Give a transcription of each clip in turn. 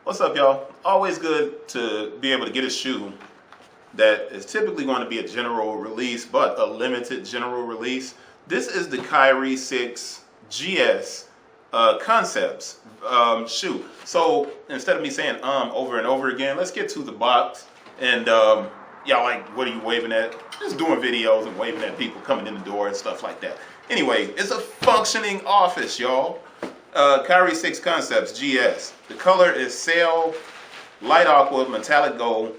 What's up, y'all? Always good to be able to get a shoe that is typically going to be a general release, but a limited general release. This is the Kyrie 6 GS Concepts shoe. So instead of me saying over and over again, let's get to the box. And y'all like, what are you waving at? Just doing videos and waving at people coming in the door and stuff like that. Anyway, it's a functioning office, y'all. Kyrie 6 Concepts GS. The color is sail, light aqua, metallic gold.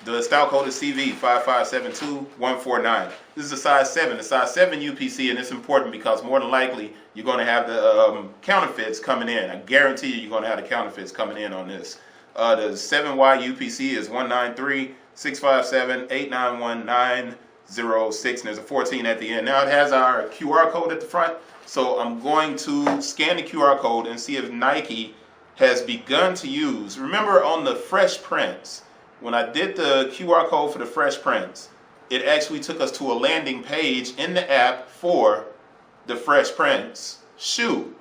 The style code is CV5572149. This is a size 7. The size 7 UPC, and it's important because more than likely you're going to have the counterfeits coming in. I guarantee you're going to have the counterfeits coming in on this. The 7Y UPC is 193-657-891-906, and there's a 14 at the end. Now it has our QR code at the front, so I'm going to scan the QR code and see if Nike has begun to use. Remember on the Fresh Prints, when I did the QR code for the Fresh Prints, it actually took us to a landing page in the app for the Fresh Prints shoe.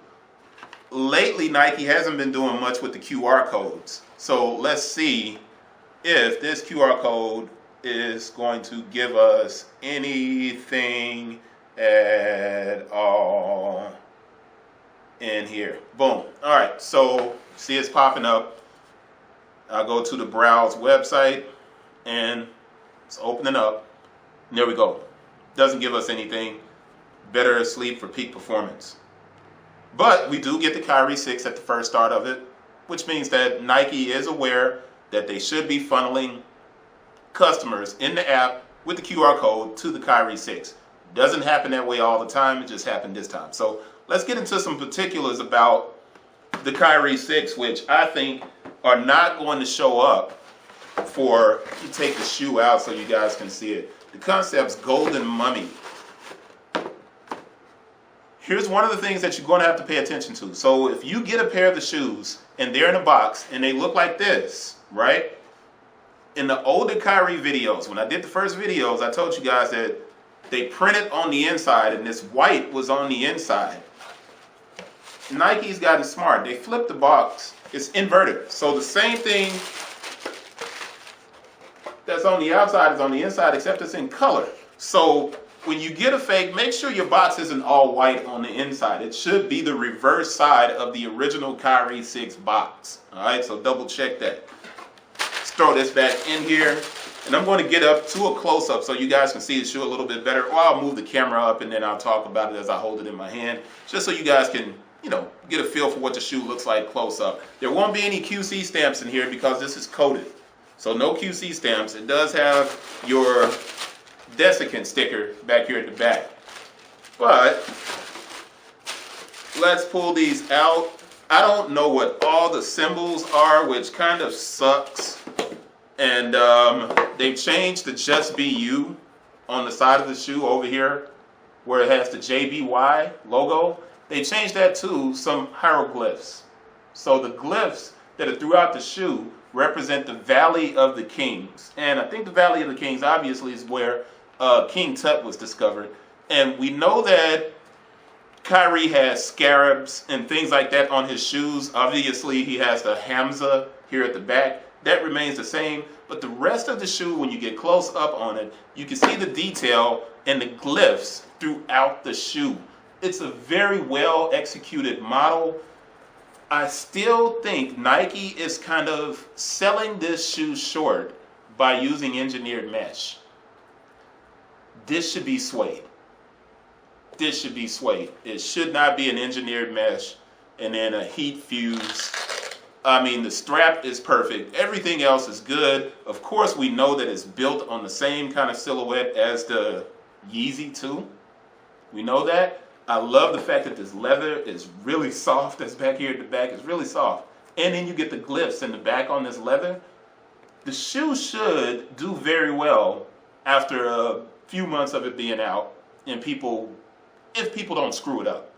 Lately, Nike hasn't been doing much with the QR codes. So let's see if this QR code is going to give us anything at all in here. Boom. All right, so see it's popping up. I'll go to the browse website and it's opening up. And there we go. Doesn't give us anything. Better sleep for peak performance. But we do get the Kyrie 6 at the first start of it, which means that Nike is aware that they should be funneling customers in the app with the QR code to the Kyrie 6. Doesn't happen that way all the time. It just happened this time. So let's get into some particulars about the Kyrie 6, which I think are not going to show up for you take the shoe out so you guys can see it. The Concept's Golden Mummy. Here's one of the things that you're going to have to pay attention to. So if you get a pair of the shoes and they're in a box and they look like this, right? In the older Kyrie videos, when I did the first videos, I told you guys that they printed on the inside and this white was on the inside. Nike's gotten smart. They flipped the box. It's inverted. So the same thing that's on the outside is on the inside, except it's in color. So when you get a fake, make sure your box isn't all white on the inside. It should be the reverse side of the original Kyrie 6 box. All right, so double check that. Let's throw this back in here. And I'm going to get up to a close-up so you guys can see the shoe a little bit better. Or I'll move the camera up and then I'll talk about it as I hold it in my hand, just so you guys can, you know, get a feel for what the shoe looks like close up. There won't be any QC stamps in here because this is coated. So no QC stamps. It does have your desiccant sticker back here at the back. But let's pull these out. I don't know what all the symbols are, which kind of sucks. And they've changed the Just Be You on the side of the shoe over here where it has the JBY logo. They changed that to some hieroglyphs. So the glyphs that are throughout the shoe represent the Valley of the Kings. And I think the Valley of the Kings obviously is where King Tut was discovered. And we know that Kyrie has scarabs and things like that on his shoes. Obviously he has the Hamza here at the back. That remains the same. But the rest of the shoe, when you get close up on it, you can see the detail and the glyphs throughout the shoe. It's a very well executed model. I still think Nike is kind of selling this shoe short by using engineered mesh. This should be suede. This should be suede. It should not be an engineered mesh and then a heat fuse. I mean, the strap is perfect. Everything else is good. Of course, we know that it's built on the same kind of silhouette as the Yeezy 2. We know that. I love the fact that this leather is really soft. That's back here at the back. It's really soft. And then you get the glyphs in the back on this leather. The shoe should do very well after a few months of it being out, and if people don't screw it up.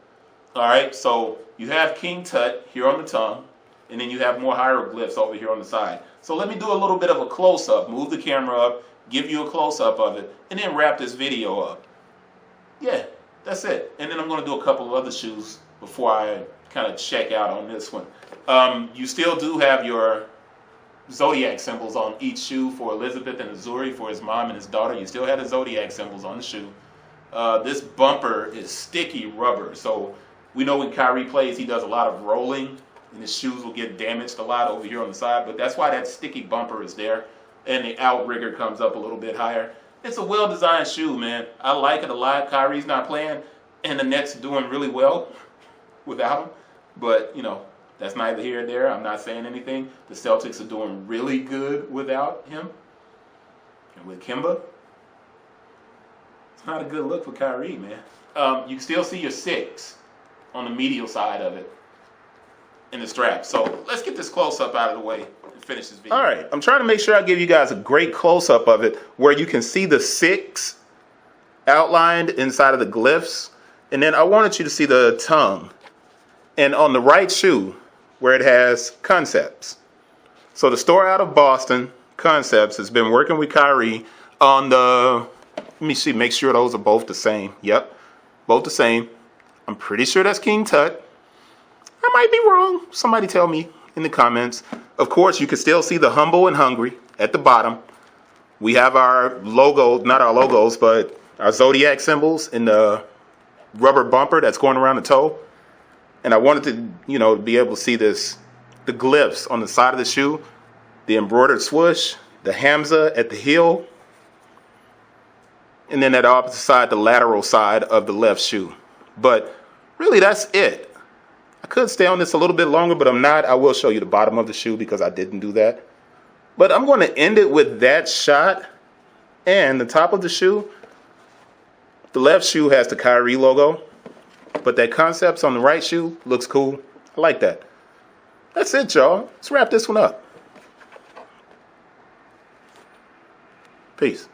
All right, so you have King Tut here on the tongue, and then you have more hieroglyphs over here on the side. So let me do a little bit of a close-up. Move the camera up, give you a close-up of it, and then wrap this video up. Yeah, that's it. And then I'm going to do a couple of other shoes before I kind of check out on this one. You still do have your zodiac symbols on each shoe for Elizabeth and Azuri, for his mom and his daughter. You still have the zodiac symbols on the shoe. This bumper is sticky rubber, so we know when Kyrie plays, he does a lot of rolling, and his shoes will get damaged a lot over here on the side, but that's why that sticky bumper is there, and the outrigger comes up a little bit higher. It's a well-designed shoe, man. I like it a lot. Kyrie's not playing, and the Nets are doing really well without him, but, you know, that's neither here nor there. I'm not saying anything. The Celtics are doing really good without him. And with Kemba, it's not a good look for Kyrie, man. You can still see your 6 on the medial side of it in the strap. So let's get this close-up out of the way and finish this video. All right, I'm trying to make sure I give you guys a great close-up of it where you can see the 6 outlined inside of the glyphs. And then I wanted you to see the tongue. And on the right shoe, where it has Concepts. So the store out of Boston, Concepts, has been working with Kyrie on the, let me see, make sure those are both the same. Yep, both the same. I'm pretty sure that's King Tut. I might be wrong. Somebody tell me in the comments. Of course, you can still see the Humble and Hungry at the bottom. We have our logo, not our logos, but our zodiac symbols in the rubber bumper that's going around the toe. And I wanted to, you know, be able to see this, the glyphs on the side of the shoe, the embroidered swoosh, the Hamza at the heel, and then at the opposite side, the lateral side of the left shoe. But really, that's it. I could stay on this a little bit longer, but I'm not. I will show you the bottom of the shoe because I didn't do that. But I'm going to end it with that shot and the top of the shoe. The left shoe has the Kyrie logo. But that Concepts on the right shoe looks cool. I like that. That's it, y'all. Let's wrap this one up. Peace.